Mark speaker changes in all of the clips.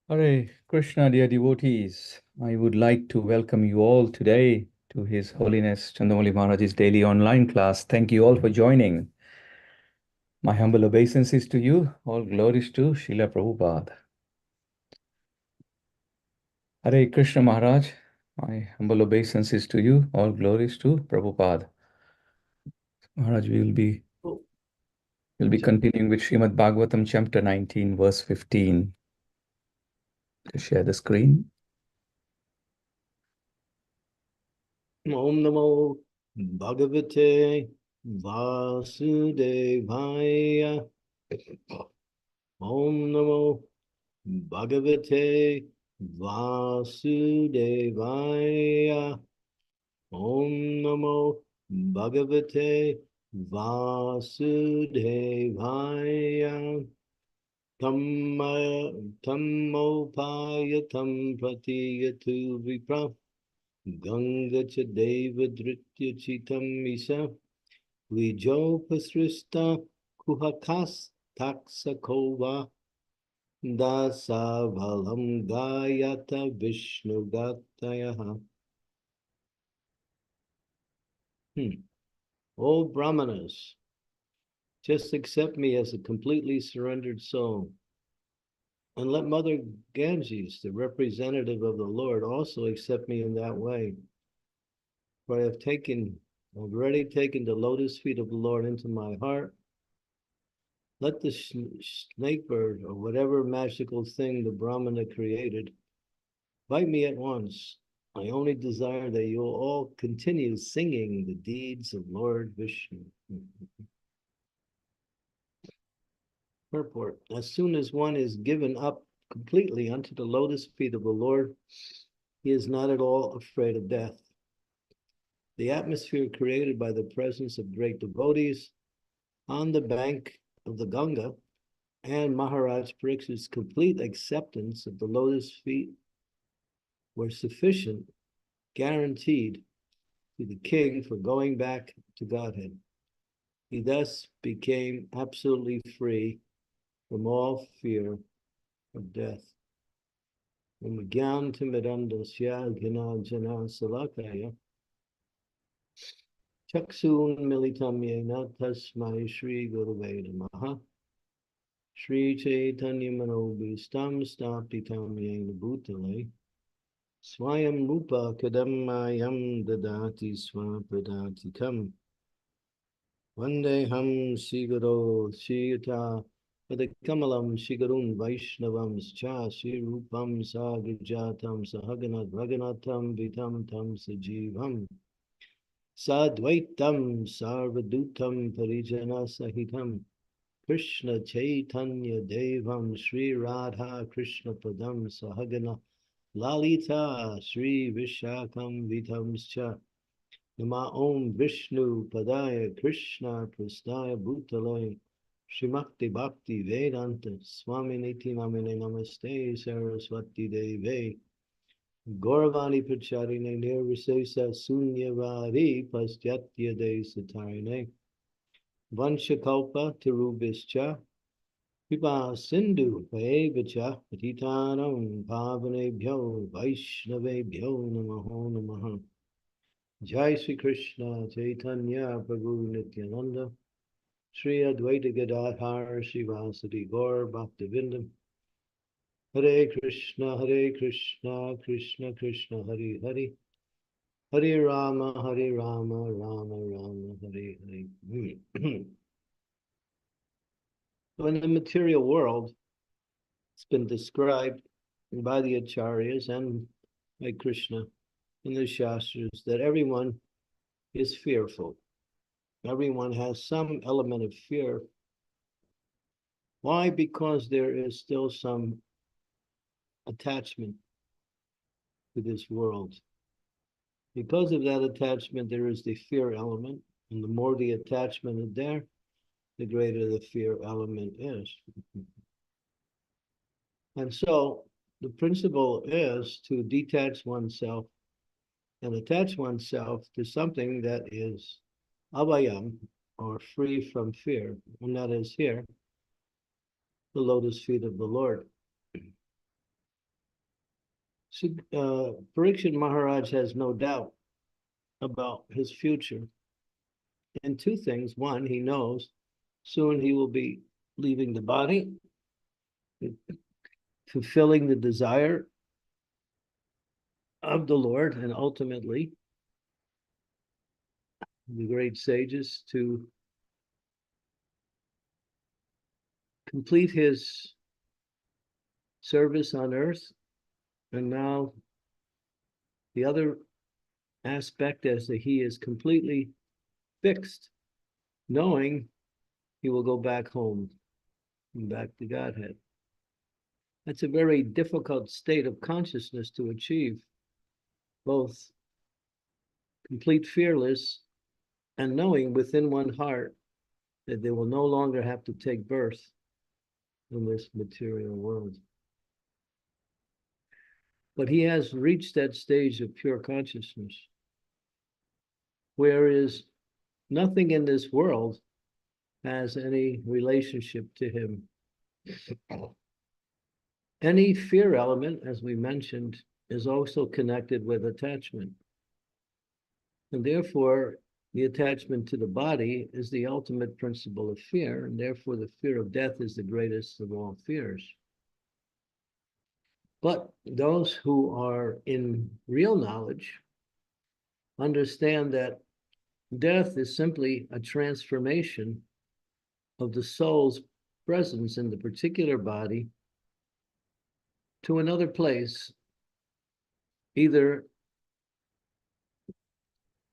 Speaker 1: Hare Krishna, dear devotees. I would like to welcome you all today to His Holiness Chandramauli Maharaj's daily online class. Thank you all for joining. My humble obeisances to you. All glories to Srila Prabhupada. Hare Krishna Maharaj. My humble obeisances to you. All glories to Prabhupada. Maharaj, we'll be continuing with Srimad Bhagavatam, chapter 19, verse 15. To share the screen.
Speaker 2: Om Namo Bhagavate Vasudevaya. Om Namo Bhagavate Vasudevaya. Om Namo Bhagavate Vasudevaya. Tammopaya pratiyatu vipra. Ganga Chadeva Dritya Chitam Isa Vijo Pasrista Kuhakas Taksakova Dasavalam Gayata Vishnu Gatayaha. O Brahmanas, just accept me as a completely surrendered soul. And let Mother Ganges, the representative of the Lord, also accept me in that way. For I have already taken the lotus feet of the Lord into my heart. Let the snake bird or whatever magical thing the Brahmana created bite me at once. I only desire that you will all continue singing the deeds of Lord Vishnu. Purport. As soon as one is given up completely unto the lotus feet of the Lord, he is not at all afraid of death. The atmosphere created by the presence of great devotees on the bank of the Ganga and Maharaj Parikshit's complete acceptance of the lotus feet were sufficient, guaranteed to the king for going back to Godhead. He thus became absolutely free from all fear of death. Chaksun militam yena tasmai Shri Gurave Namaha. Shri Chaitanya Manobhistam Stapitam Yena Bhutale. Swayam Rupa Kadammayam Dadati Swapadati Vandeham Siguro Shiyata Padakamalam Shigarun Vaishnavam Scha Shri Rupam Sagijatam Sahaganat Raganatam Vitam Tam Sajivam Sadvaitam Sarvadutam Parijana Sahitam Krishna Chaitanya Devam Shri Radha Krishna Padam Sahagana Lalita Shri Vishakam Vitamscha Nama Om Vishnu Padaya Krishna Prasthaya Bhutale Shrimakti Bhakti Vedanta Swami Niti Namine Namaste Saraswati Deve Gauravani Pracharine Nirvisesa Sunyavari Pastyatya De Satarine Vanshakalpa Tirubhischa Pipa Sindhu Paevacha Patitanam Pavanebhyo Vaishnavebhyo Namaho Namaha. Jai Sri Krishna Chaitanya Prabhu Nityananda Sri Advaita Gadadhar Srivasadi Gaur Bhaktivinoda Hare Krishna Krishna Krishna Hare Hare Hare Rama Rama Rama Hare Hare. So in the material world, it's been described by the Acharyas and by Krishna in the Shastras that everyone is fearful. Everyone has some element of fear. Why? Because there is still some attachment to this world. Because of that attachment, there is the fear element. And the more the attachment is there, the greater the fear element is. And so the principle is to detach oneself and attach oneself to something that is abhayam, or free from fear, and that is here, the lotus feet of the Lord. Parikshit Maharaj has no doubt about his future. And two things. One, he knows soon he will be leaving the body, fulfilling the desire of the Lord, and ultimately the great sages to complete his service on earth. And now the other aspect is that he is completely fixed, knowing he will go back home and back to Godhead. That's a very difficult state of consciousness to achieve, both complete fearless and knowing within one heart that they will no longer have to take birth in this material world. But he has reached that stage of pure consciousness, whereas nothing in this world has any relationship to him. Any fear element, as we mentioned, is also connected with attachment. And therefore, the attachment to the body is the ultimate principle of fear, and therefore the fear of death is the greatest of all fears. But those who are in real knowledge understand that death is simply a transformation of the soul's presence in the particular body to another place, either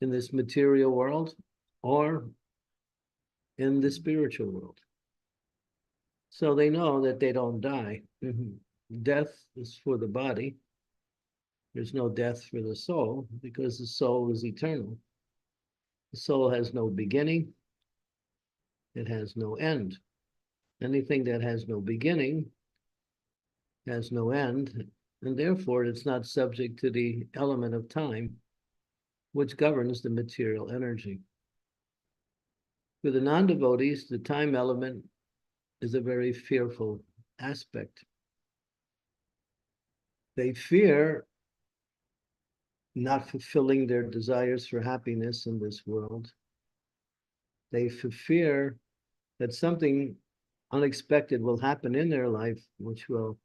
Speaker 2: in this material world or in the spiritual world. So they know that they don't die. Death is for the body. There's no death for the soul, because the soul is eternal. The soul has no beginning. It has no end. Anything that has no beginning has no end, and therefore it's not subject to the element of time, which governs the material energy. For the non-devotees, the time element is a very fearful aspect. They fear not fulfilling their desires for happiness in this world. They fear that something unexpected will happen in their life, which will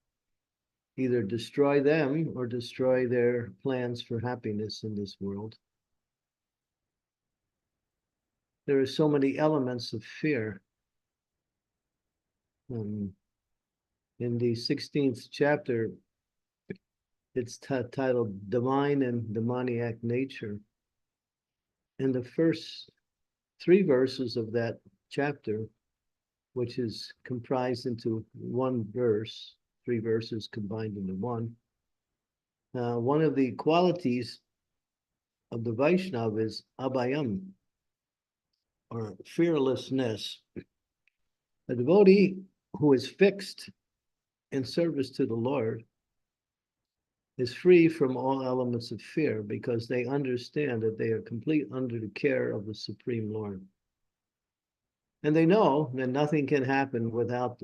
Speaker 2: either destroy them or destroy their plans for happiness in this world. There are so many elements of fear. In the 16th chapter, it's titled Divine and Demoniac Nature. And the first 3 verses of that chapter, which is comprised into one verse, 3 verses combined into one. One of the qualities of the Vaishnava is abhayam, or fearlessness. A devotee who is fixed in service to the Lord is free from all elements of fear, because they understand that they are complete under the care of the Supreme Lord. And they know that nothing can happen without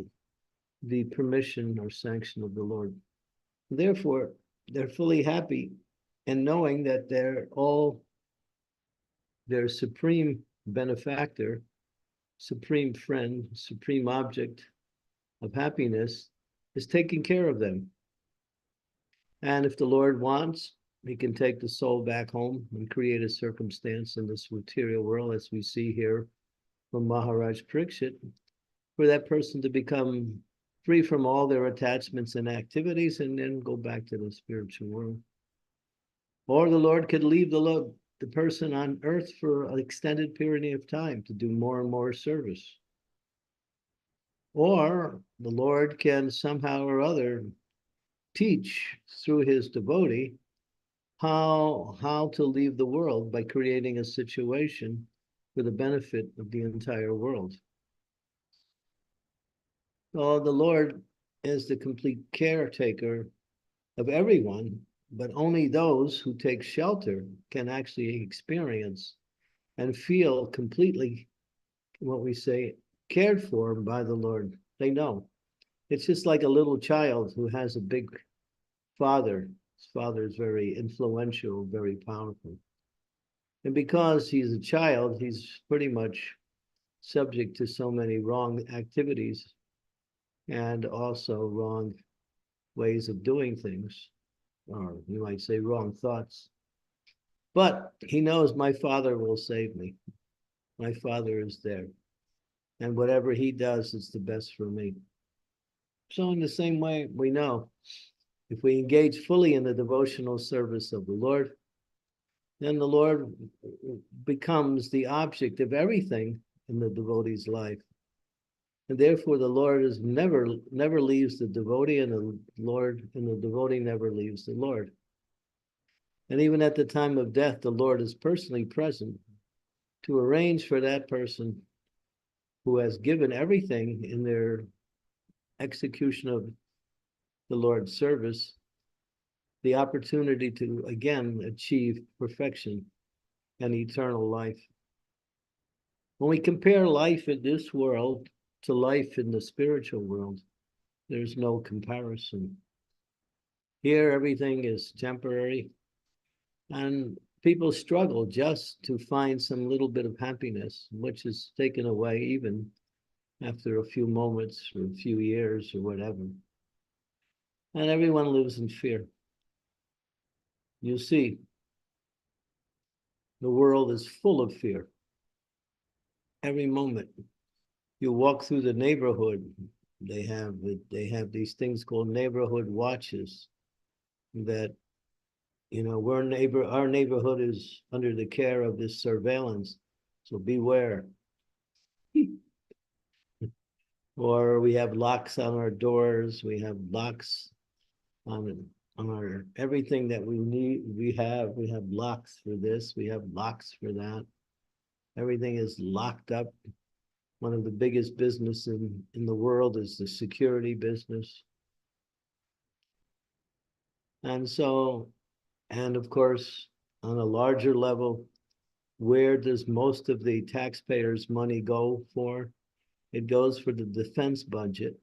Speaker 2: the permission or sanction of the Lord. Therefore, they're fully happy in knowing that their supreme benefactor, supreme friend, supreme object of happiness is taking care of them. And if the Lord wants, he can take the soul back home and create a circumstance in this material world, as we see here from Maharaj Parikshit, for that person to become free from all their attachments and activities and then go back to the spiritual world. Or the Lord could leave the person on earth for an extended period of time to do more and more service. Or the Lord can somehow or other teach through his devotee how to leave the world by creating a situation for the benefit of the entire world. So the Lord is the complete caretaker of everyone, but only those who take shelter can actually experience and feel completely, what we say, cared for by the Lord. They know. It's just like a little child who has a big father His father is very influential, very powerful. And because he's a child, he's pretty much subject to so many wrong activities and also wrong ways of doing things, or you might say wrong thoughts. But he knows my father will save me. My father is there. And whatever he does is the best for me. So in the same way, we know if we engage fully in the devotional service of the Lord, then the Lord becomes the object of everything in the devotee's life. And therefore the Lord is never leaves the devotee, and the devotee never leaves the Lord. And even at the time of death, the Lord is personally present to arrange for that person who has given everything in their execution of the Lord's service the opportunity to again achieve perfection and eternal life. When we compare life in this world to life in the spiritual world, there's no comparison. Here, everything is temporary, and people struggle just to find some little bit of happiness, which is taken away even after a few moments or a few years or whatever. And everyone lives in fear. You see, the world is full of fear. Every moment you walk through the neighborhood, they have these things called neighborhood watches that, you know, our neighborhood is under the care of this surveillance, so beware. Or we have locks on our doors, we have locks on our everything that we need. We have locks for this, we have locks for that. Everything is locked up. One of the biggest business in the world is the security business. And so, and of course, on a larger level, where does most of the taxpayers' money go for? It goes for the defense budget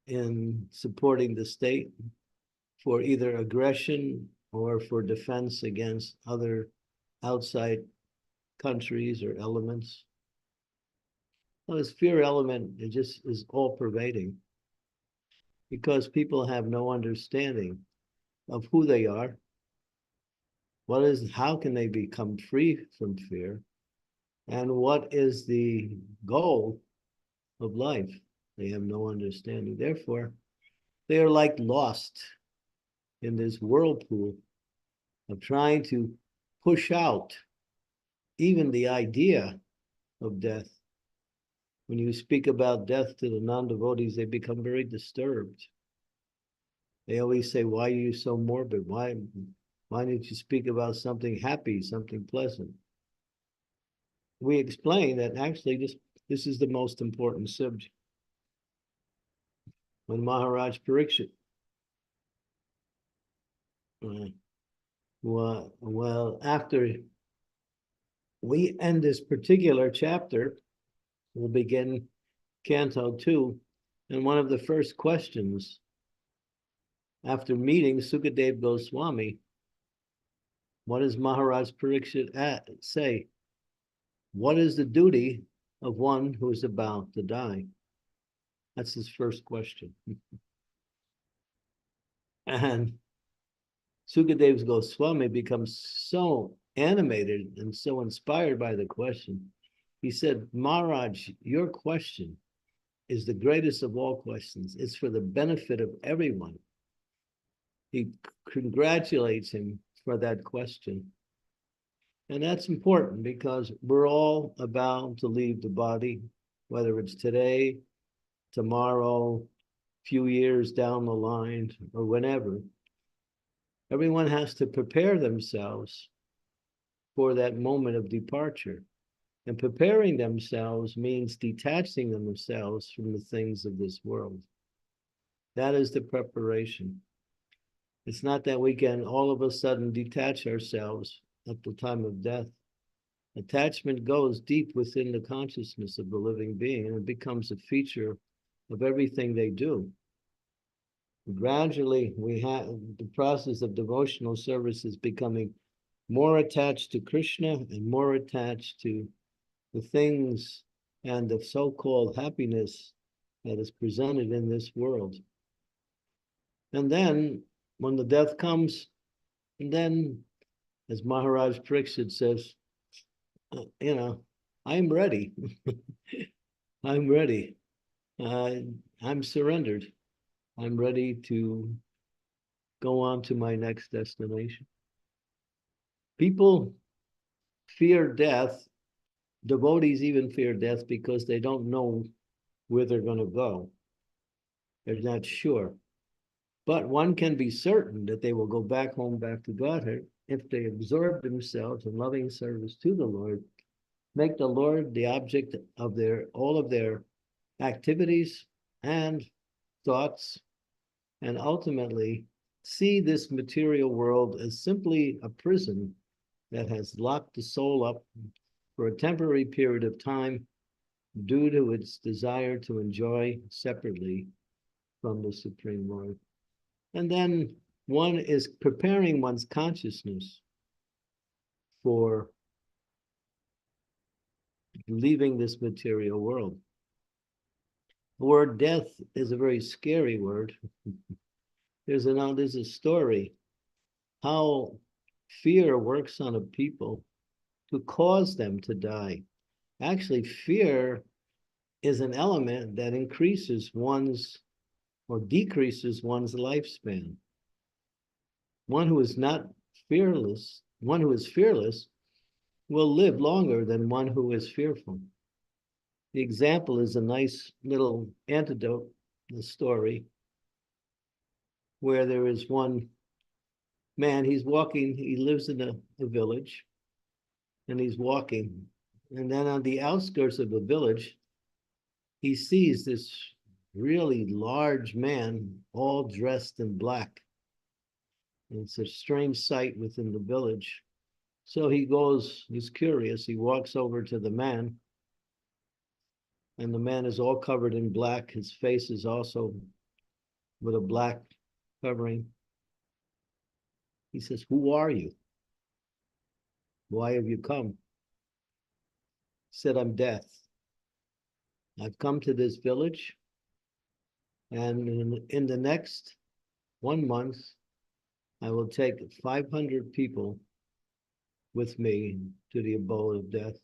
Speaker 2: in supporting the state for either aggression or for defense against other outside countries or elements. Well, this fear element, it just is all pervading because people have no understanding of who they are. How can they become free from fear? And what is the goal of life? They have no understanding. Therefore, they are like lost in this whirlpool of trying to push out even the idea of death. When you speak about death to the non-devotees, they become very disturbed. They always say, why are you so morbid? Why don't you speak about something happy, something pleasant? We explain that actually this is the most important subject. When Maharaj Parikshit, after we end this particular chapter, we'll begin Canto 2, and one of the first questions after meeting Sukadev Goswami, what does Maharaj Parikshit say? What is the duty of one who is about to die? That's his first question. And Sukadev Goswami becomes so animated and so inspired by the question. He said, Maharaj, your question is the greatest of all questions. It's for the benefit of everyone. He congratulates him for that question. And that's important because we're all about to leave the body, whether it's today, tomorrow, few years down the line, or whenever. Everyone has to prepare themselves for that moment of departure. And preparing themselves means detaching themselves from the things of this world. That is the preparation. It's not that we can all of a sudden detach ourselves at the time of death. Attachment goes deep within the consciousness of the living being, and it becomes a feature of everything they do. Gradually, we have the process of devotional service is becoming more attached to Krishna and more attached to the things and the so-called happiness that is presented in this world. And then when the death comes, and then, as Maharaj Pariksit says, I'm ready. I'm ready. I'm surrendered. I'm ready to go on to my next destination. People fear death. Devotees even fear death because they don't know where they're going to go. They're not sure. But one can be certain that they will go back home, back to Godhead, if they absorb themselves in loving service to the Lord, make the Lord the object of all of their activities and thoughts, and ultimately see this material world as simply a prison that has locked the soul up for a temporary period of time due to its desire to enjoy separately from the Supreme Lord. And then one is preparing one's consciousness for leaving this material world. The word death is a very scary word. There's a story how fear works on a people to cause them to die. Actually, fear is an element that increases one's or decreases one's lifespan. One who is fearless will live longer than one who is fearful. The example is a nice little anecdote, the story, where there is one man, he lives in a village, and he's walking. And then on the outskirts of the village, he sees this really large man, all dressed in black. And it's a strange sight within the village. So he's curious, he walks over to the man, and the man is all covered in black. His face is also with a black covering. He says, "Who are you? Why have you come?" He said, "I'm Death. I've come to this village, and in the next 1 month, I will take 500 people with me to the abode of death."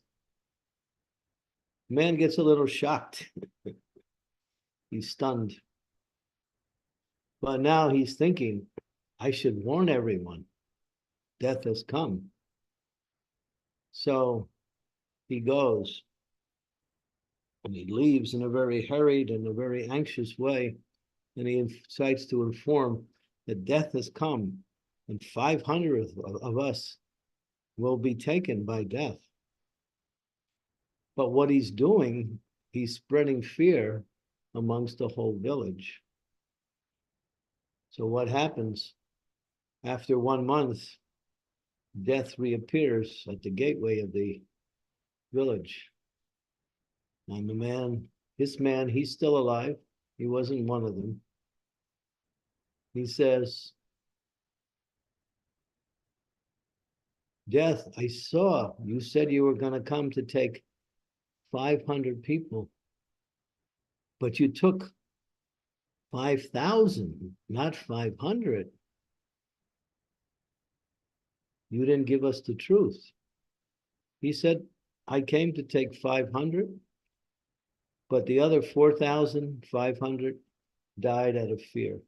Speaker 2: Man gets a little shocked. He's stunned. But now he's thinking, I should warn everyone, death has come. So he goes and he leaves in a very hurried and a very anxious way. And he decides to inform that death has come and 500 of us will be taken by death. But what he's doing, he's spreading fear amongst the whole village. So what happens? After 1 month, death reappears at the gateway of the village. And this man, he's still alive. He wasn't one of them. He says, "Death, I saw you said you were going to come to take 500 people, but you took 5,000, not 500. You didn't give us the truth." He said, "I came to take 500, but the other 4,500 died out of fear."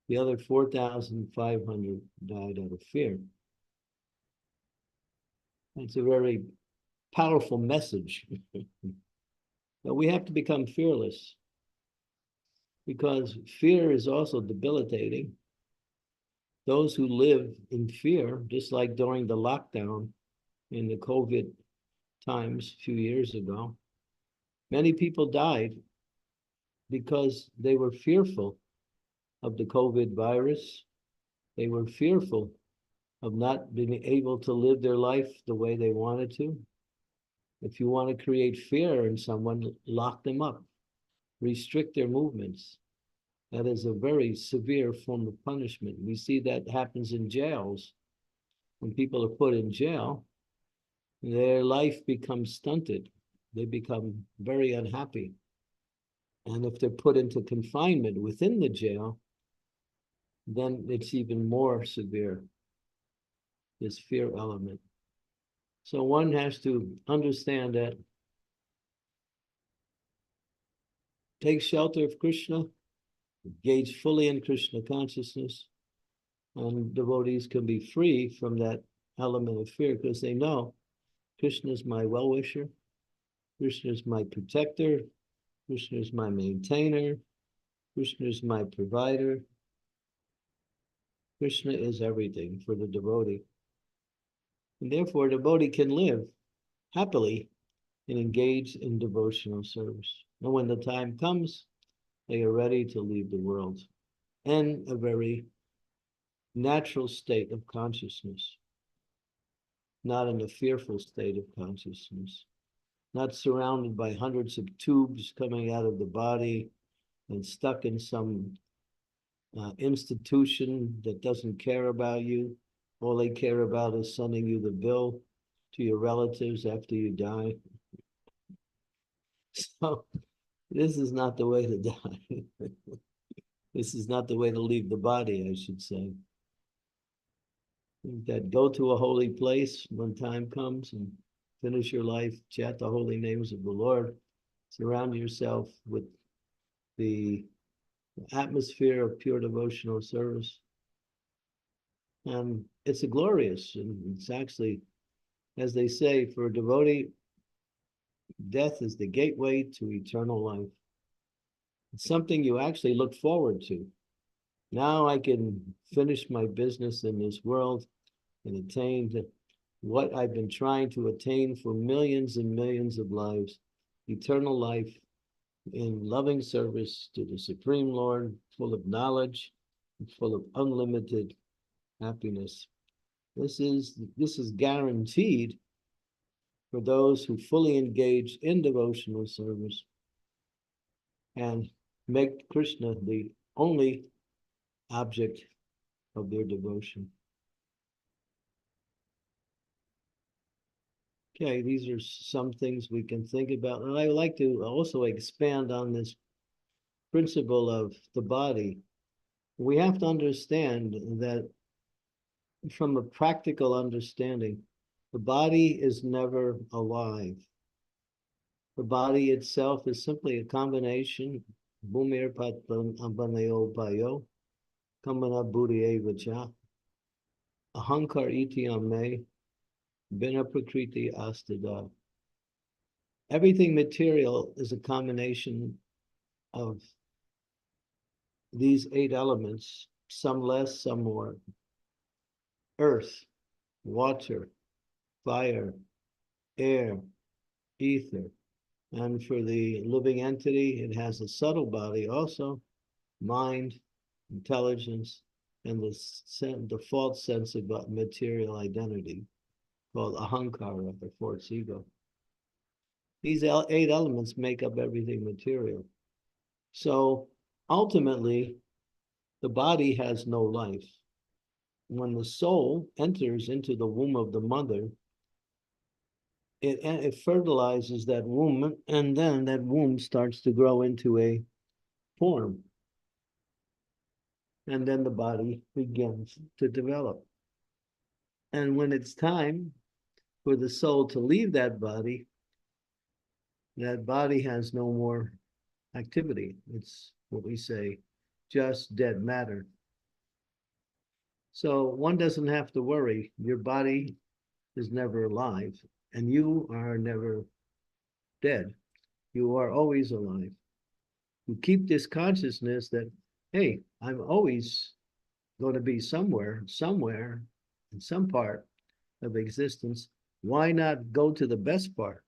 Speaker 2: The other 4,500 died out of fear. It's a very powerful message. But we have to become fearless, because fear is also debilitating. Those who live in fear, just like during the lockdown in the COVID times a few years ago, many people died because they were fearful of the COVID virus. They were fearful of not being able to live their life the way they wanted to. If you want to create fear in someone, lock them up, restrict their movements. That is a very severe form of punishment. We see that happens in jails. When people are put in jail, their life becomes stunted. They become very unhappy. And if they're put into confinement within the jail, then it's even more severe, this fear element. So one has to understand that, take shelter of Krishna, engage fully in Krishna consciousness, and devotees can be free from that element of fear because they know Krishna is my well-wisher, Krishna is my protector, Krishna is my maintainer, Krishna is my provider. Krishna is everything for the devotee. And therefore, the devotee can live happily and engage in devotional service. And when the time comes, they are ready to leave the world in a very natural state of consciousness, not in a fearful state of consciousness, not surrounded by hundreds of tubes coming out of the body and stuck in some institution that doesn't care about you. All they care about is sending you the bill to your relatives after you die. So this is not the way to die. This is not the way to leave the body, I should say. That go to a holy place when time comes and finish your life, chant the holy names of the Lord, surround yourself with the atmosphere of pure devotional service. And it's a glorious, and it's actually, as they say, for a devotee, death is the gateway to eternal life. It's something you actually look forward to. Now I can finish my business in this world and attain to what I've been trying to attain for millions and millions of lives, eternal life in loving service to the Supreme Lord, full of knowledge, full of unlimited happiness. This is guaranteed for those who fully engage in devotional service and make Krishna the only object of their devotion. Okay, these are some things we can think about. And I would like to also expand on this principle of the body. We have to understand that from a practical understanding, the body is never alive. The body itself is simply a combination, bhumir patvan ambaneo payo, kamana buddhi vacha, ahankar iti ame, bina prakriti astada. Everything material is a combination of these 8 elements, some less, some more. Earth, water, fire, air, ether. And for the living entity, it has a subtle body also, mind, intelligence, and the false sense of material identity called ahankara, or false ego. These 8 elements make up everything material. So ultimately, the body has no life. When the soul enters into the womb of the mother, it fertilizes that womb, and then that womb starts to grow into a form. And then the body begins to develop. And when it's time for the soul to leave that body has no more activity. It's what we say, just dead matter. So one doesn't have to worry. Your body is never alive, and you are never dead. You are always alive. You keep this consciousness that, hey, I'm always going to be somewhere, in some part of existence. Why not go to the best part?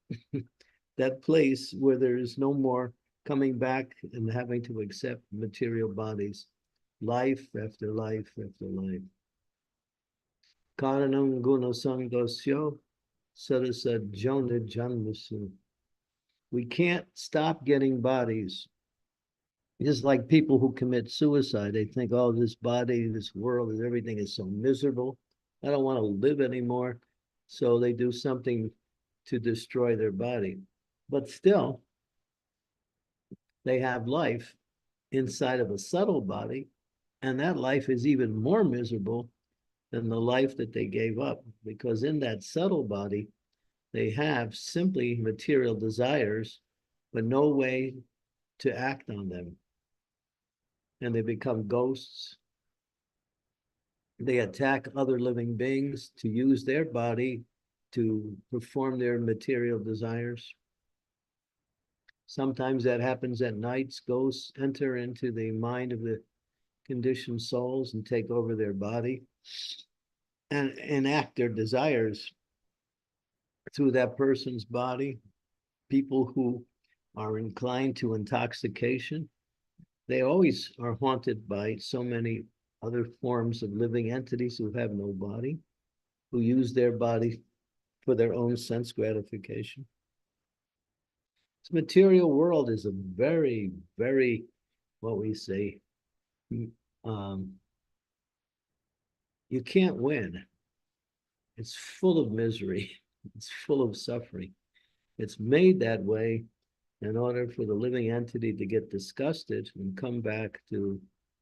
Speaker 2: That place where there is no more coming back and having to accept material bodies, life after life after life. Karanam guna sangosyo Sarasa Jona Janmasu. We can't stop getting bodies. Just like people who commit suicide, they think, oh, this body, this world, everything is so miserable. I don't want to live anymore. So they do something to destroy their body. But still, they have life inside of a subtle body, and that life is even more miserable than the life that they gave up, because in that subtle body, they have simply material desires, but no way to act on them. And they become ghosts. They attack other living beings to use their body to perform their material desires. Sometimes that happens at nights. Ghosts enter into the mind of the conditioned souls and take over their body and enact their desires through that person's body. People who are inclined to intoxication, they always are haunted by so many other forms of living entities who have no body, who use their body for their own sense gratification. This material world is a very, very, what we say, um, you can't win. It's full of misery. It's full of suffering. It's made that way in order for the living entity to get disgusted and come back to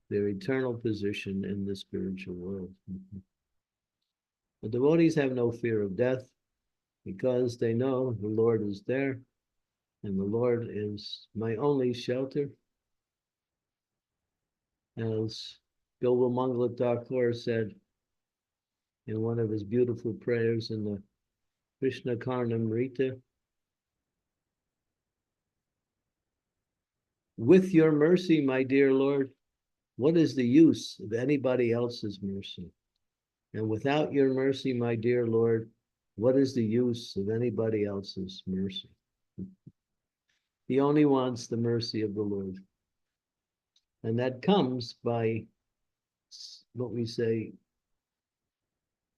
Speaker 2: their eternal position in the spiritual world. The devotees have no fear of death because they know the Lord is there and the Lord is my only shelter. As Bilba Mangala Thakur said in one of his beautiful prayers in the Krishna Karnamrita, with your mercy, my dear Lord, what is the use of anybody else's mercy? And without your mercy, my dear Lord, what is the use of anybody else's mercy? He only wants the mercy of the Lord. And that comes by what we say,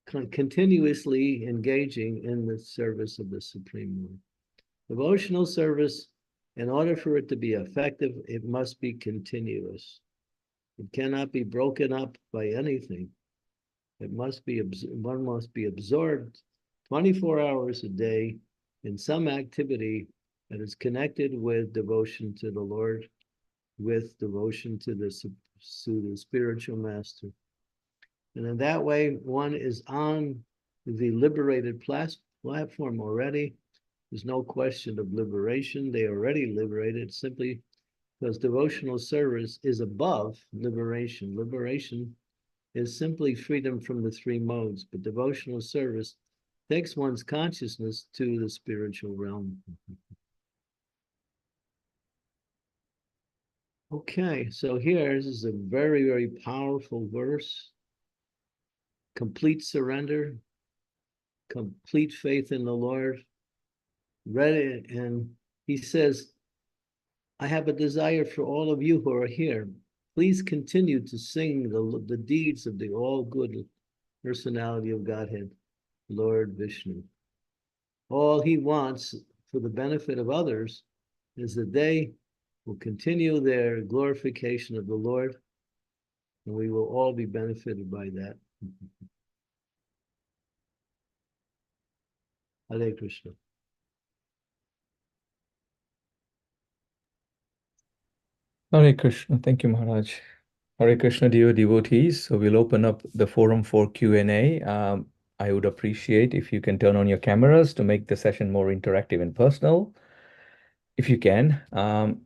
Speaker 2: continuously engaging in the service of the Supreme Lord. Devotional service, in order for it to be effective, it must be continuous. It cannot be broken up by anything. It must be, one must be absorbed 24 hours a day in some activity that is connected with devotion to the Lord, with devotion to the spiritual master. And in that way, one is on the liberated platform already. There's no question of liberation. They are already liberated simply because devotional service is above liberation. Liberation is simply freedom from the three modes, but devotional service takes one's consciousness to the spiritual realm. Okay, so here this is a very, very powerful verse. Complete surrender, complete faith in the Lord. Read it, and he says, I have a desire for all of you who are here. Please continue to sing the deeds of the all-good personality of Godhead, Lord Vishnu. All he wants for the benefit of others is that they will continue their glorification of the Lord, and we will all be benefited by that. Hare Krishna.
Speaker 1: Hare Krishna. Thank you, Maharaj. Hare Krishna, dear devotees. So we'll open up the forum for Q&A. I would appreciate if you can turn on your cameras to make the session more interactive and personal, if you can.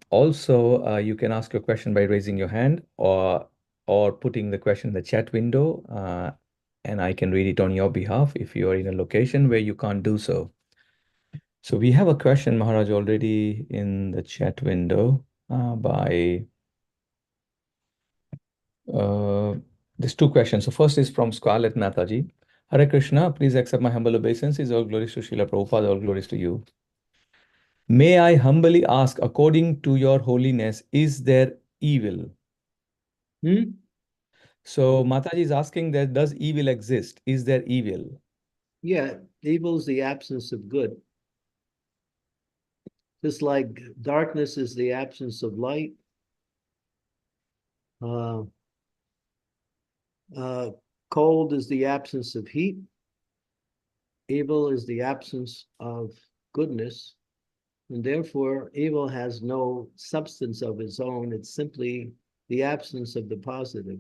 Speaker 1: Also, you can ask your question by raising your hand or putting the question in the chat window, and I can read it on your behalf if you are in a location where you can't do so. So we have a question, Maharaj, already in the chat window by there's two questions. So first is from Scarlett Mataji. Hare Krishna, please accept my humble obeisances. All glories to Srila Prabhupada, all glories to you. May I humbly ask, according to your holiness, is there evil? So Mataji is asking that does evil exist? Is there evil?
Speaker 2: Yeah, evil is the absence of good. Just like darkness is the absence of light, uh, uh, cold is the absence of heat, evil is the absence of goodness, and therefore evil has no substance of its own. It's simply the absence of the positive.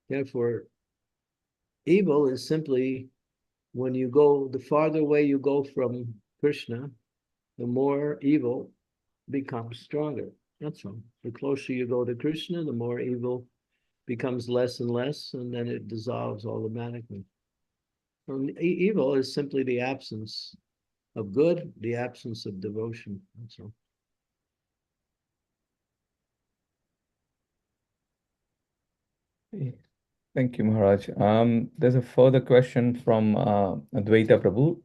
Speaker 2: Therefore, evil is simply when you go, the farther away you go from Krishna, the more evil becomes stronger. That's all. The closer you go to Krishna, the more evil becomes less and less, and then it dissolves automatically. Evil is simply the absence of good, the absence of devotion. That's all.
Speaker 1: Thank you, Maharaj. There's a further question from Advaita Prabhu.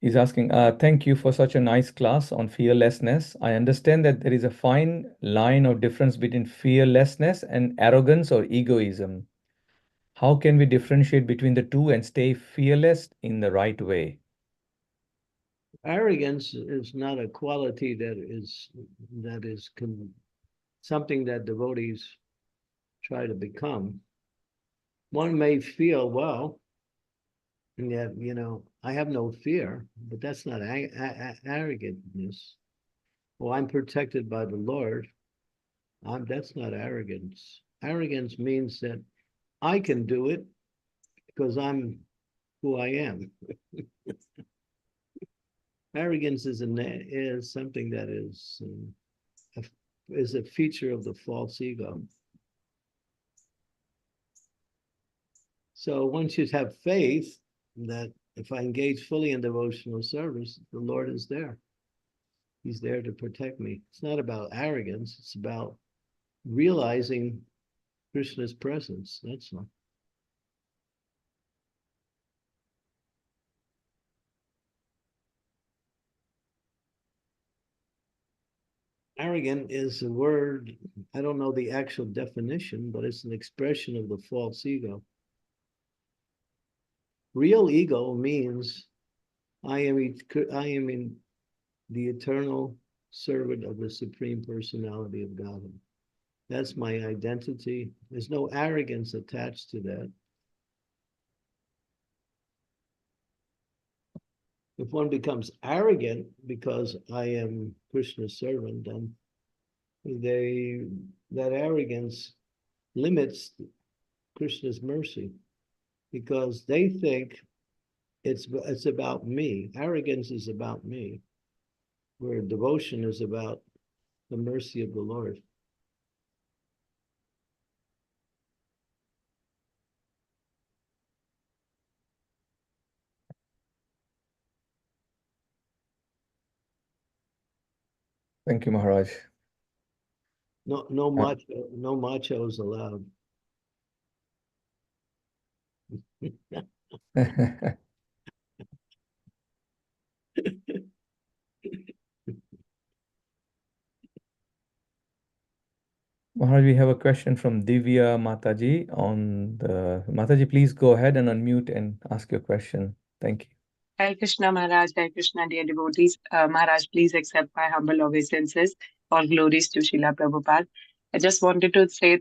Speaker 1: He's asking, thank you for such a nice class on fearlessness. I understand that there is a fine line or difference between fearlessness and arrogance or egoism. How can we differentiate between the two and stay fearless in the right way?
Speaker 2: Arrogance is not a quality that is something that devotees try to become. One may feel, well, and yet, I have no fear, but that's not arrogantness. Well, I'm protected by the Lord. That's not arrogance. Arrogance means that I can do it because I'm who I am. Arrogance is something that is a feature of the false ego. So one should have faith that if I engage fully in devotional service, the Lord is there. He's there to protect me. It's not about arrogance. It's about realizing Krishna's presence. That's all. Arrogant is a word, I don't know the actual definition, but it's an expression of the false ego. Real ego means I am in the eternal servant of the Supreme Personality of God. That's my identity. There's no arrogance attached to that. If one becomes arrogant because I am Krishna's servant, then that arrogance limits Krishna's mercy because they think it's about me. Arrogance is about me, where devotion is about the mercy of the Lord.
Speaker 1: Thank you, Maharaj. Uh,
Speaker 2: No machos allowed.
Speaker 1: Maharaj, we have a question from Divya Mataji on the Mataji, please go ahead and unmute and ask your question. Thank you.
Speaker 3: Hare Krishna Maharaj, Hare Krishna, dear devotees. Maharaj, please accept my humble obeisances. All glories to Srila Prabhupada. I just wanted to say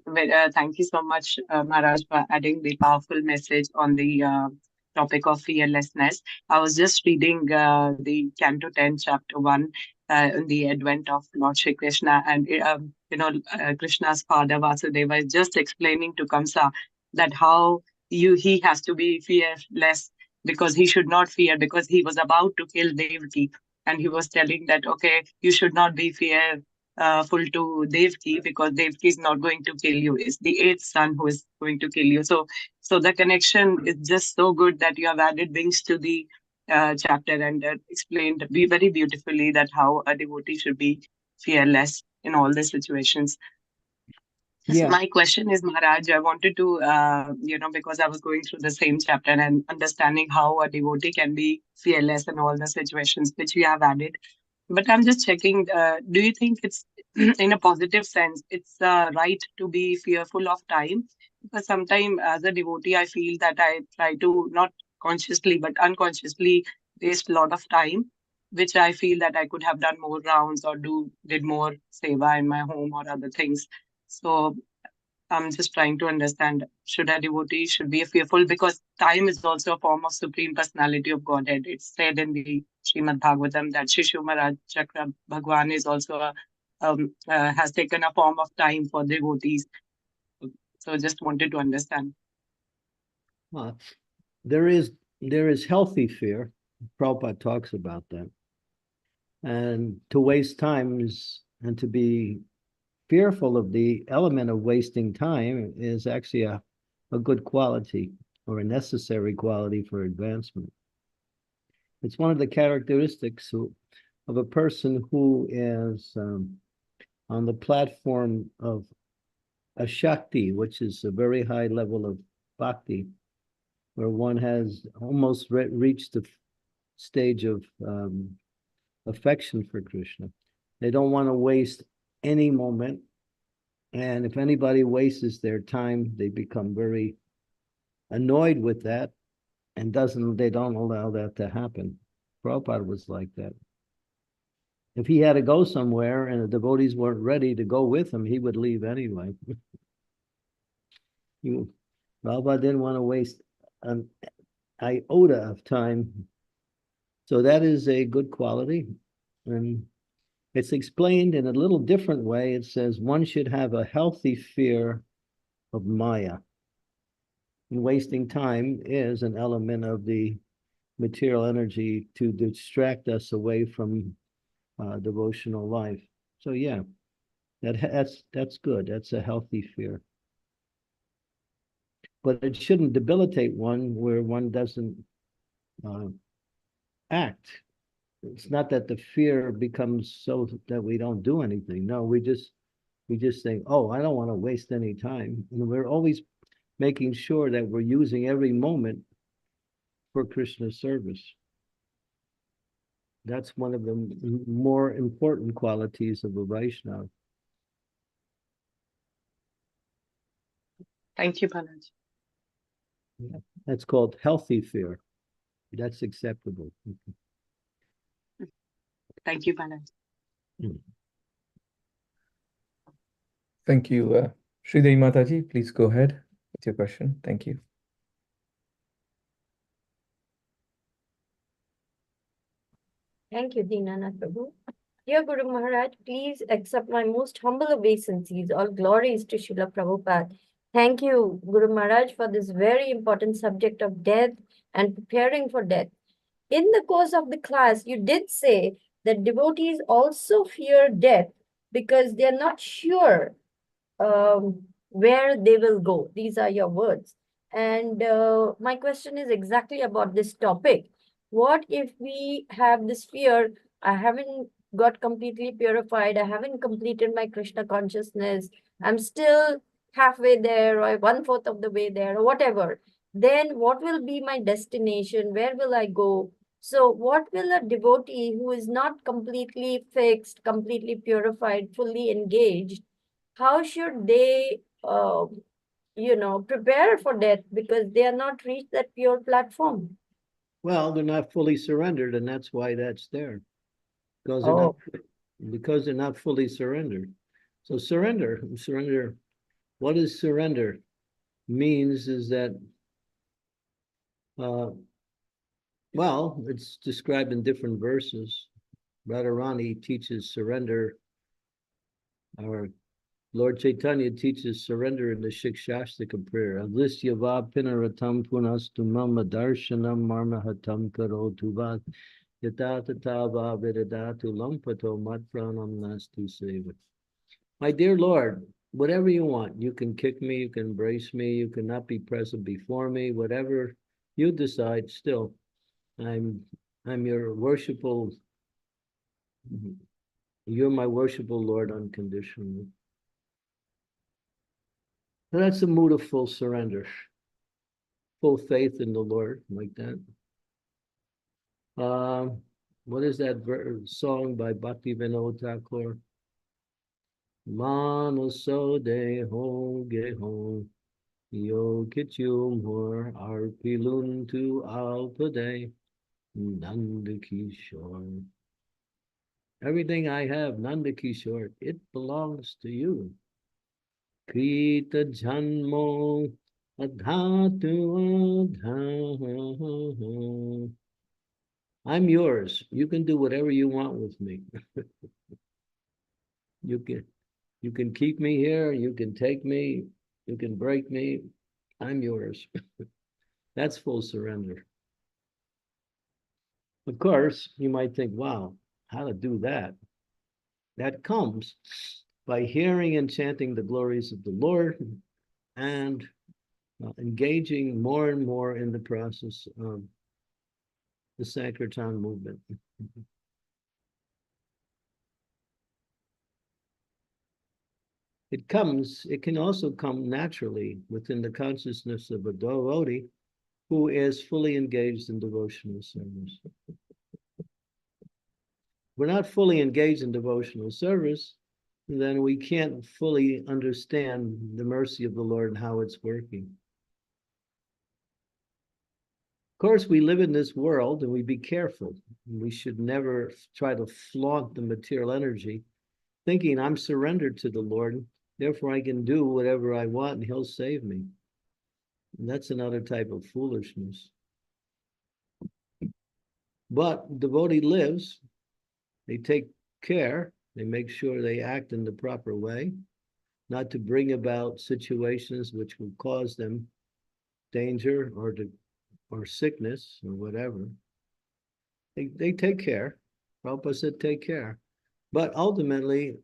Speaker 3: thank you so much, Maharaj, for adding the powerful message on the topic of fearlessness. I was just reading the Canto 10, Chapter 1, in the advent of Lord Shri Krishna. And, Krishna's father, Vasudeva, is just explaining to Kamsa that how he has to be fearless because he should not fear because he was about to kill Devaki. And he was telling that, okay, you should not be fearful to Devaki because Devaki is not going to kill you. It's the eighth son who is going to kill you. So the connection is just so good that you have added wings to the chapter and explained very beautifully that how a devotee should be fearless in all the situations. So
Speaker 2: Yeah,
Speaker 3: my question is, Maharaj, I wanted to, because I was going through the same chapter and understanding how a devotee can be fearless in all the situations which you have added. But I'm just checking, do you think in a positive sense, it's right to be fearful of time, because sometimes as a devotee, I feel that I try to not consciously but unconsciously waste a lot of time, which I feel that I could have done more rounds or did more seva in my home or other things. So I'm just trying to understand, should a devotee should be fearful, because time is also a form of supreme personality of Godhead. It's said in the Srimad Bhagavatam that Shishu Maharaj Chakra Bhagwan is also has taken a form of time for devotees. So just wanted to understand.
Speaker 2: There is healthy fear. Prabhupada talks about that. And to waste time and to be fearful of the element of wasting time is actually a good quality or a necessary quality for advancement. It's one of the characteristics of a person who is on the platform of a Shakti, which is a very high level of bhakti, where one has almost reached the stage of affection for Krishna. They don't want to waste any moment. And if anybody wastes their time, they become very annoyed with that and they don't allow that to happen. Prabhupada was like that. If he had to go somewhere and the devotees weren't ready to go with him, he would leave anyway. Prabhupada didn't want to waste an iota of time. So that is a good quality. And it's explained in a little different way. It says one should have a healthy fear of Maya. And wasting time is an element of the material energy to distract us away from devotional life. So yeah, that's good. That's a healthy fear. But it shouldn't debilitate one where one doesn't act. It's not that the fear becomes so that we don't do anything. No, we just think, oh, I don't want to waste any time. And we're always making sure that we're using every moment for Krishna's service. That's one of the more important qualities of a Vaishnava.
Speaker 3: Thank you, Balaji.
Speaker 2: Yeah. That's called healthy fear. That's acceptable.
Speaker 3: Thank you, Balaji.
Speaker 1: Thank you. Sridevi Mataji, please go ahead with your question. Thank you.
Speaker 4: Thank you, Dinanath Prabhu. Dear Guru Maharaj, please accept my most humble obeisances. All glories to Srila Prabhupada. Thank you, Guru Maharaj, for this very important subject of death and preparing for death. In the course of the class, you did say that devotees also fear death because they are not sure where they will go. These are your words. And my question is exactly about this topic. What if we have this fear? I haven't got completely purified. I haven't completed my Krishna consciousness. I'm still halfway there or 1/4 of the way there or whatever. Then what will be my destination? Where will I go? So what will a devotee who is not completely fixed, completely purified, fully engaged, how should they, prepare for death because they are not reached that pure platform?
Speaker 2: Well, they're not fully surrendered, and that's why that's there. Because they're not fully surrendered. So surrender. What is surrender? Means is that, well, it's described in different verses. Radharani teaches surrender, or Lord Chaitanya teaches surrender in the Shikshastika prayer. Alisya pinaratam punastu mama darshanam marmahatam karotu vat yatatata va viradatu lampato matpranam nastu seva. My dear Lord, whatever you want, you can kick me, you can embrace me, you cannot be present before me, whatever you decide, still, I'm your worshipful, you're my worshipful Lord unconditionally. So that's a mood of full surrender, full faith in the Lord, like that. What is that song by Bhakti Vinod Thakur? Manaso de ho ge ho. Yo kichum hor arpilun tu alpade. Nandakishore. Everything I have, Nandakishore, it belongs to you. Krita Janmo Adhatu Adha. I'm yours. You can do whatever you want with me. You can keep me here, you can take me, you can break me. I'm yours. That's full surrender. Of course, you might think, wow, how to do that? That comes by hearing and chanting the glories of the Lord and engaging more and more in the process of the Sankirtan movement. It can also come naturally within the consciousness of a devotee who is fully engaged in devotional service. We're not fully engaged in devotional service, then we can't fully understand the mercy of the Lord and how it's working. Of course, we live in this world and we be careful. We should never try to flaunt the material energy, thinking I'm surrendered to the Lord, therefore I can do whatever I want and he'll save me. And that's another type of foolishness. But devotee lives, they take care, they make sure they act in the proper way, not to bring about situations which will cause them danger or sickness or whatever. They take care. Prabhupada said take care. But ultimately,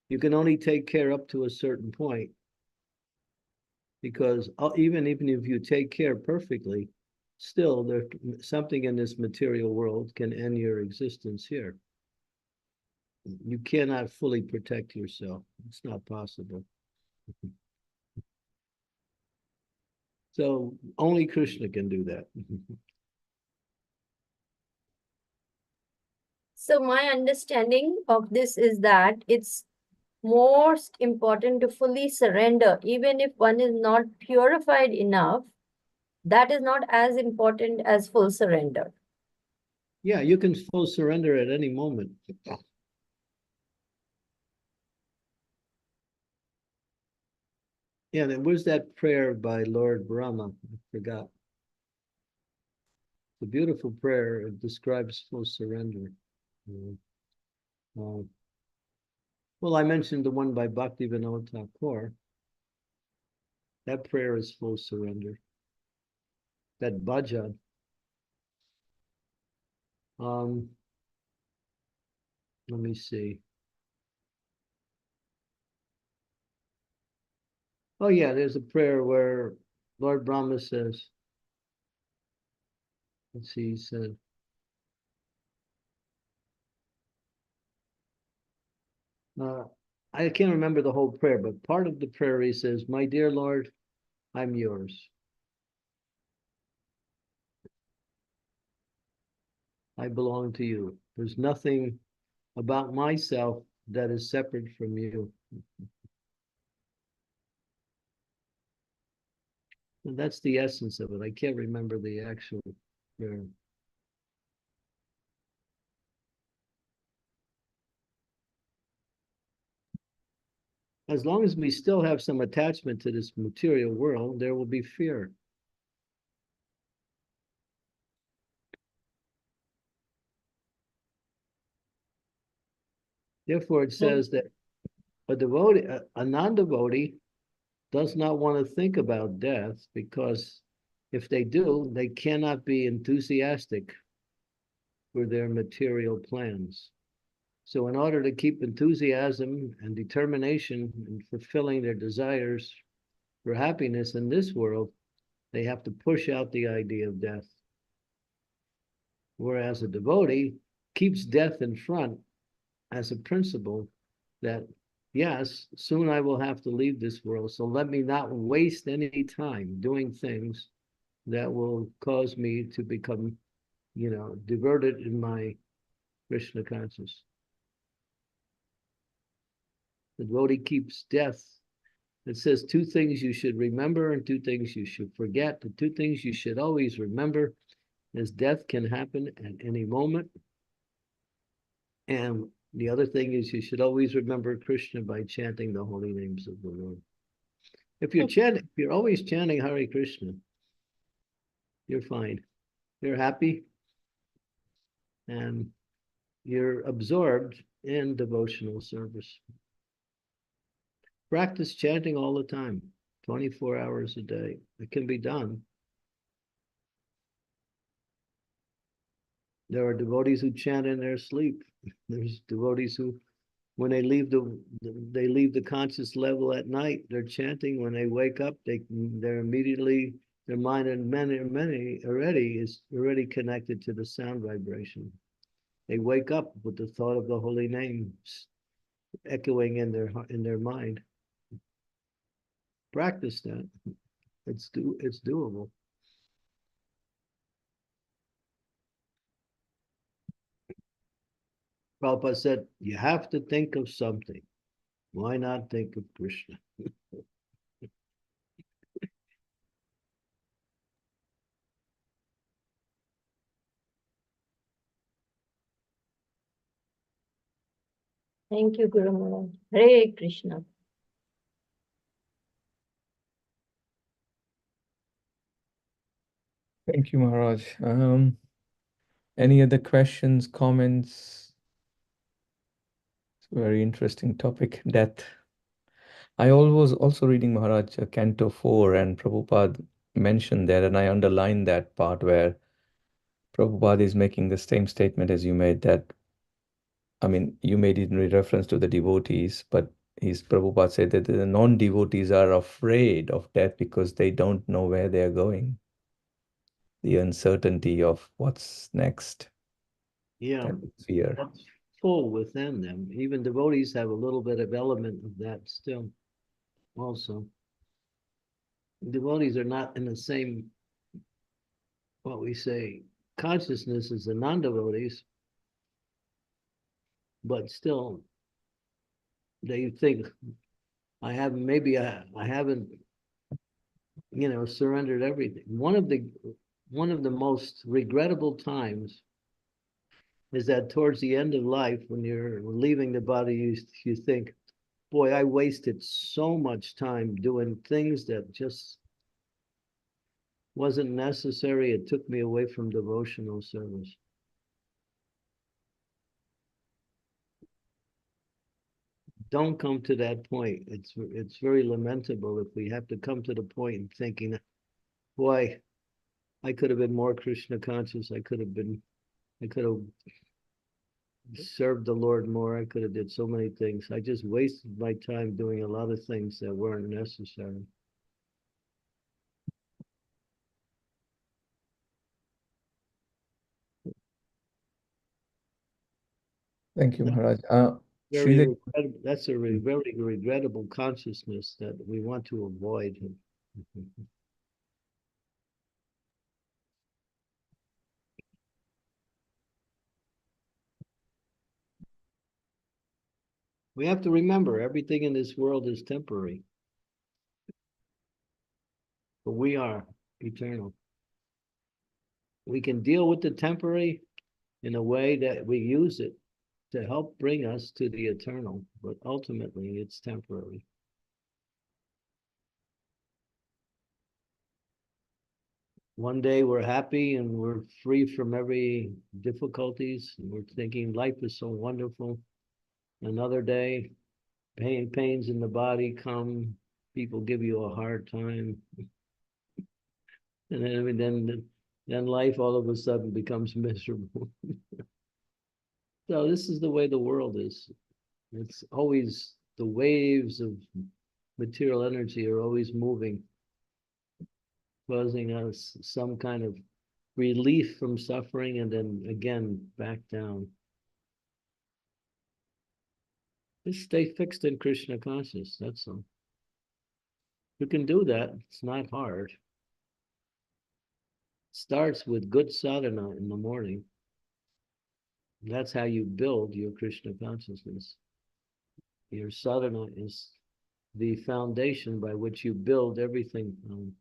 Speaker 2: you can only take care up to a certain point, because even if you take care perfectly, still there something in this material world can end your existence here. You cannot fully protect yourself. It's not possible. So only Krishna can do that.
Speaker 4: So my understanding of this is that it's most important to fully surrender, even if one is not purified enough. That is not as important as full surrender.
Speaker 2: Yeah, you can full surrender at any moment. Yeah, there was that prayer by Lord Brahma. I forgot. The beautiful prayer. It describes full surrender. Well, I mentioned the one by Bhaktivinoda Thakur. That prayer is full surrender. That bhajan. Let me see. Oh yeah, there's a prayer where Lord Brahma says, let's see, he said, I can't remember the whole prayer, but part of the prayer he says, my dear Lord, I'm yours. I belong to you. There's nothing about myself that is separate from you. And that's the essence of it. I can't remember the actual prayer. As long as we still have some attachment to this material world, there will be fear. Therefore, it says that a devotee, a non-devotee, does not want to think about death, because if they do, they cannot be enthusiastic for their material plans. So in order to keep enthusiasm and determination in fulfilling their desires for happiness in this world, they have to push out the idea of death. Whereas a devotee keeps death in front as a principle that, yes, soon I will have to leave this world, so let me not waste any time doing things that will cause me to become, diverted in my Krishna consciousness. The devotee keeps death. It says 2 things you should remember and 2 things you should forget. The 2 things you should always remember is death can happen at any moment. And the other thing is you should always remember Krishna by chanting the holy names of the Lord. If you're always chanting Hare Krishna, you're fine. You're happy and you're absorbed in devotional service. Practice chanting all the time, 24 hours a day. It can be done. There are devotees who chant in their sleep. There's devotees who, when they leave the conscious level at night, they're chanting. When they wake up, they're immediately, their mind and many is already connected to the sound vibration. They wake up with the thought of the holy name echoing in their mind. Practice that. It's doable. Prabhupada said, you have to think of something. Why not think of Krishna?
Speaker 4: Thank you, Guru Maharaj. Hare Krishna.
Speaker 1: Thank you, Maharaj. Any other questions, comments? It's a very interesting topic, death. I was also reading Maharaj Canto 4, and Prabhupada mentioned there, and I underlined that part where Prabhupada is making the same statement as you made, that, I mean, you made it in reference to the devotees, but Prabhupada said that the non-devotees are afraid of death because they don't know where they're going. The uncertainty of what's next.
Speaker 2: Yeah,
Speaker 1: That fear.
Speaker 2: that's full within them. Even devotees have a little bit of element of that still also. Devotees are not in the same, what we say, consciousness as the non-devotees, but still they think I haven't surrendered everything. One of the most regrettable times is that towards the end of life, when you're leaving the body, you think, boy, I wasted so much time doing things that just wasn't necessary. It took me away from devotional service. Don't come to that point. It's very lamentable if we have to come to the point in thinking, boy, I could have been more Krishna conscious. I could have served the Lord more. I could have did so many things. I just wasted my time doing a lot of things that weren't necessary.
Speaker 1: Thank you, Maharaj.
Speaker 2: That's a very regrettable consciousness that we want to avoid. We have to remember everything in this world is temporary, but we are eternal. We can deal with the temporary in a way that we use it to help bring us to the eternal, but ultimately it's temporary. One day we're happy and we're free from every difficulties, and we're thinking life is so wonderful. Another day, pains in the body come, people give you a hard time. And then life all of a sudden becomes miserable. So this is the way the world is. It's always, the waves of material energy are always moving, causing us some kind of relief from suffering and then again back down. Just stay fixed in Krishna conscious, that's all. You can do that, it's not hard. It starts with good sadhana in the morning. That's how you build your Krishna consciousness. Your sadhana is the foundation by which you build everything from.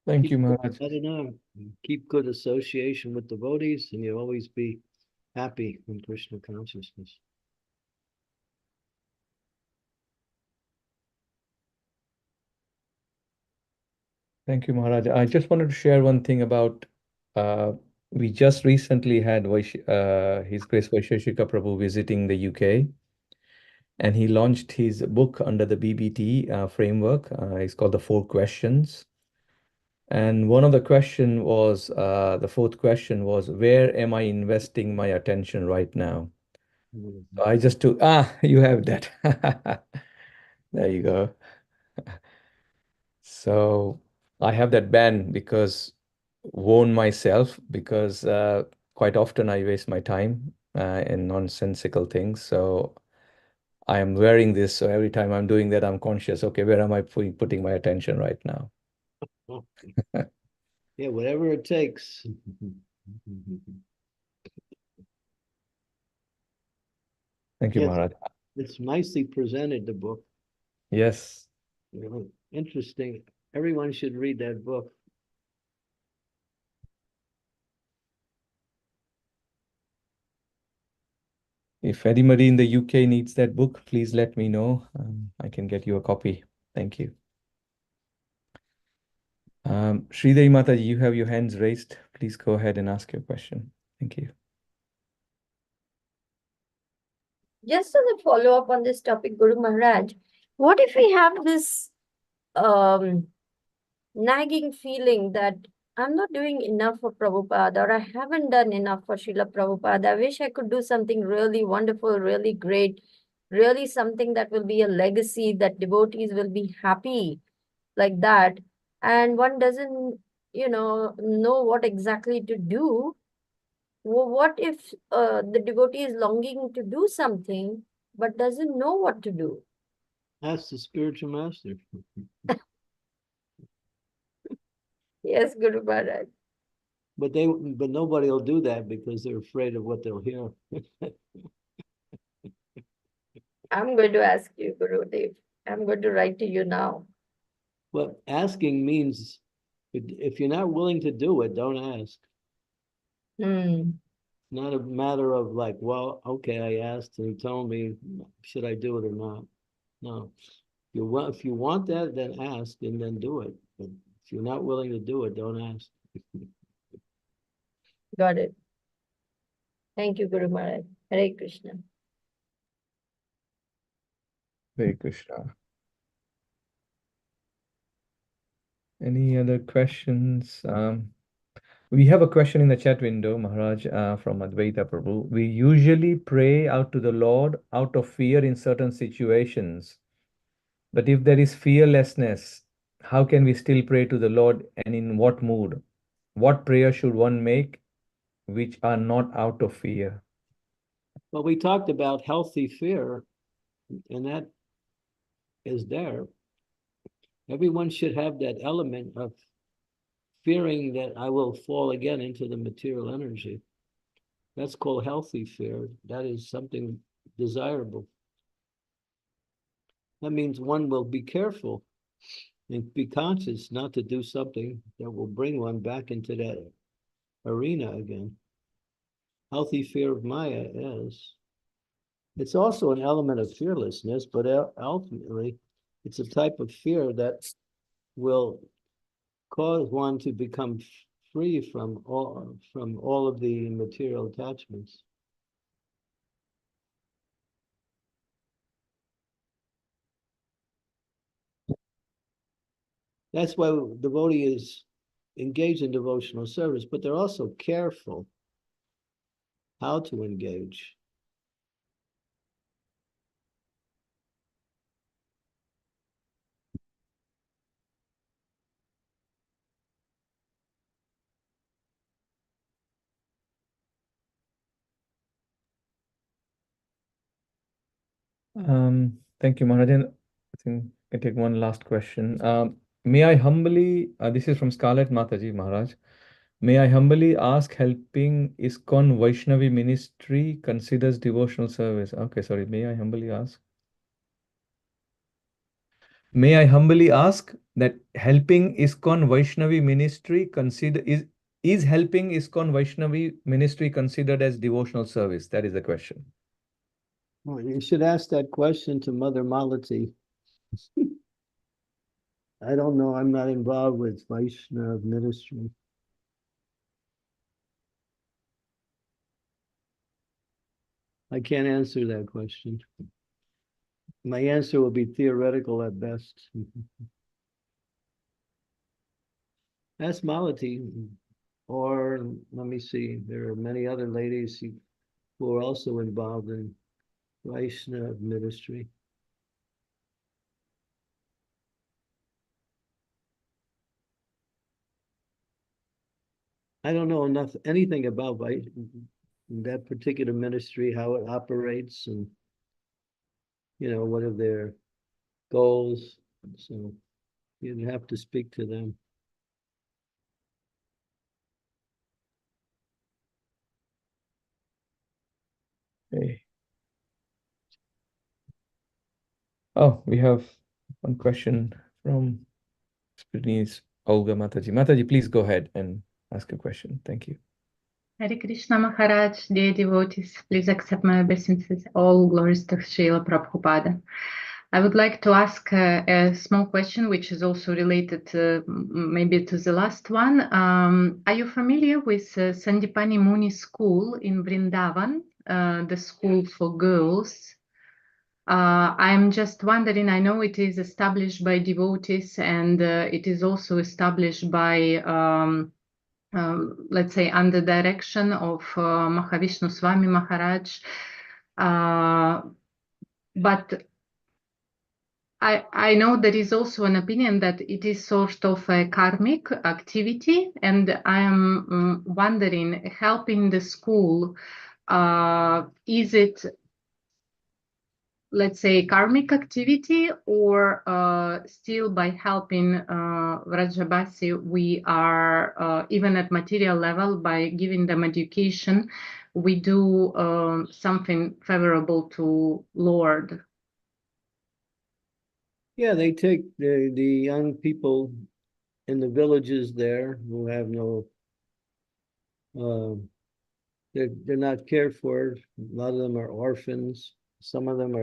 Speaker 1: Thank you, Maharaj.
Speaker 2: Sadhana, keep good association with devotees, and you'll always be happy in Krishna consciousness.
Speaker 1: Thank you, Maharaj. I just wanted to share one thing about we just recently had His Grace Vaisheshika Prabhu visiting the UK, and he launched his book under the BBT framework. It's called The Four Questions. And one of the question was, the fourth question was, where am I investing my attention right now? So I just took, you have that. There you go. So I have that ban because warn myself because quite often I waste my time in nonsensical things. So I am wearing this. So every time I'm doing that, I'm conscious. Okay, where am I putting my attention right now?
Speaker 2: Yeah, whatever it takes.
Speaker 1: Thank you,
Speaker 2: Yes,
Speaker 1: Maharaj.
Speaker 2: it's nicely presented, the book.
Speaker 1: Yes.
Speaker 2: Really interesting. Everyone should read that book.
Speaker 1: If anybody in the UK needs that book, please let me know. I can get you a copy. Thank you. Sridevi Mataji, you have your hands raised. Please go ahead and ask your question. Thank you.
Speaker 4: Just as a follow-up on this topic, Guru Maharaj, what if we have this nagging feeling that I'm not doing enough for Prabhupada, or I haven't done enough for Srila Prabhupada. I wish I could do something really wonderful, really great, really something that will be a legacy that devotees will be happy like that. And one doesn't, know what exactly to do. What if the devotee is longing to do something but doesn't know what to do?
Speaker 2: Ask the spiritual master.
Speaker 4: Yes, Guru Maharaj.
Speaker 2: But nobody will do that because they're afraid of what they'll hear.
Speaker 4: I'm going to ask you, Guru Dev. I'm going to write to you now.
Speaker 2: Well, asking means if you're not willing to do it, don't ask. Not a matter of like, well, okay, I asked and he told me, should I do it or not? No. If you want that, then ask and then do it. But if you're not willing to do it, don't ask.
Speaker 4: Got it. Thank you, Guru Maharaj. Hare Krishna.
Speaker 1: Hare Krishna. Any other questions? We have a question in the chat window, Maharaj, from Advaita Prabhu. We usually pray out to the Lord out of fear in certain situations. But if there is fearlessness, how can we still pray to the Lord, and in what mood? What prayer should one make which are not out of fear?
Speaker 2: Well, we talked about healthy fear, and that is there. Everyone should have that element of fearing that I will fall again into the material energy. That's called healthy fear. That is something desirable. That means one will be careful and be conscious not to do something that will bring one back into that arena again. Healthy fear of Maya is. It's also an element of fearlessness, but ultimately, it's a type of fear that will cause one to become free from all of the material attachments. That's why devotees engage in devotional service, but they're also careful how to engage.
Speaker 1: Thank you, Maharaj. And I think I take one last question. May I humbly, this is from Scarlett Mataji, Maharaj. May I humbly ask, helping ISKCON Vaishnavi ministry considers devotional service? Okay, sorry. May I humbly ask? May I humbly ask that helping ISKCON Vaishnavi ministry is helping ISKCON Vaishnavi ministry considered as devotional service? That is the question.
Speaker 2: Well, you should ask that question to Mother Malati. I don't know. I'm not involved with Vaishnav ministry. I can't answer that question. My answer will be theoretical at best. Ask Malati, or let me see, there are many other ladies who are also involved in Vaishnav ministry. I don't know anything about that particular ministry, how it operates, and what are their goals. So you'd have to speak to them.
Speaker 1: Okay. Oh, we have one question from Springy's Olga Mataji. Mataji, please go ahead and ask a question. Thank you.
Speaker 5: Hare Krishna Maharaj, dear devotees, please accept my obeisances. All glories to Srila Prabhupada. I would like to ask a small question, which is also related maybe to the last one. Are you familiar with Sandipani Muni School in Vrindavan, the school for girls? I'm just wondering, I know it is established by devotees and it is also established by let's say under direction of Mahavishnu Swami Maharaj, but I know there is also an opinion that it is sort of a karmic activity, and I am wondering, helping the school, is it, let's say, karmic activity, or still by helping Vrajabasi, we are, even at material level, by giving them education, we do something favorable to Lord?
Speaker 2: Yeah, they take the young people in the villages there who have no, they're not cared for. A lot of them are orphans. Some of them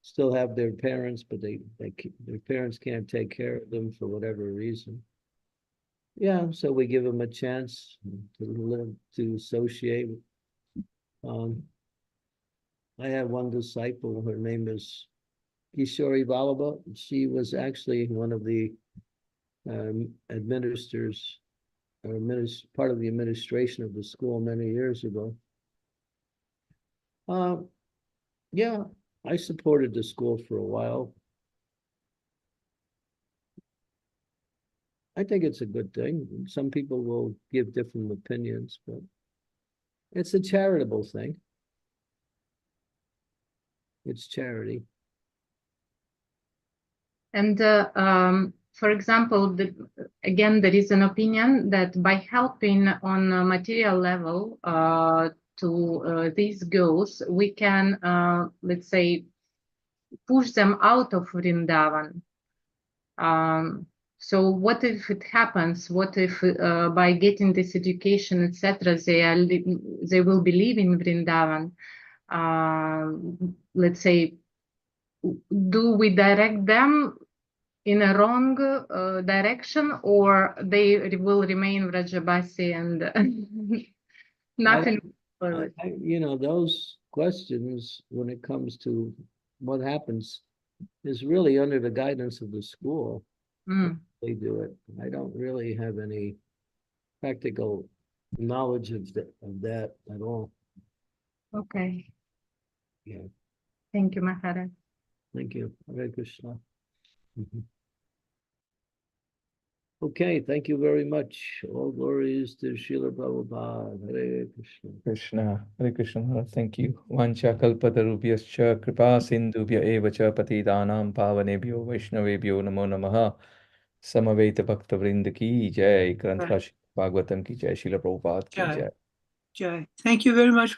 Speaker 2: still have their parents, but their parents can't take care of them for whatever reason. Yeah, so we give them a chance to live, to associate. I have one disciple, her name is Kishori Vallabha. She was actually one of the administrators, or part of the administration of the school many years ago. Yeah, I supported the school for a while. I think it's a good thing. Some people will give different opinions, but it's a charitable thing. It's charity.
Speaker 5: And for example, again, there is an opinion that by helping on a material level to these girls, we can, let's say, push them out of Vrindavan. So what if it happens? What if by getting this education, etc., they will be leaving Vrindavan? Let's say, do we direct them in a wrong direction, or they will remain Vrajabasi and nothing?
Speaker 2: Those questions, when it comes to what happens, is really under the guidance of the school. They do it. I don't really have any practical knowledge of that at all.
Speaker 5: Okay.
Speaker 2: Yeah.
Speaker 5: Thank you, Maharaj.
Speaker 2: Thank you. Hare Krishna. Okay, thank you very much. All glories to Srila Prabhupada. Hare Krishna.
Speaker 1: Krishna. Hare Krishna Maharaj. Thank you. Vancha kalpatarubhyascha kripa sindhubhya eva cha patidanam pavanebhyo vaishnavebhyo namo namaha. Samaveta Bhakta Vrinda ki jai. Granthrashi Bhagavatam ki jai, Srila Prabhupada ki
Speaker 6: Jai.
Speaker 1: jai.
Speaker 6: Jai. Thank you very much for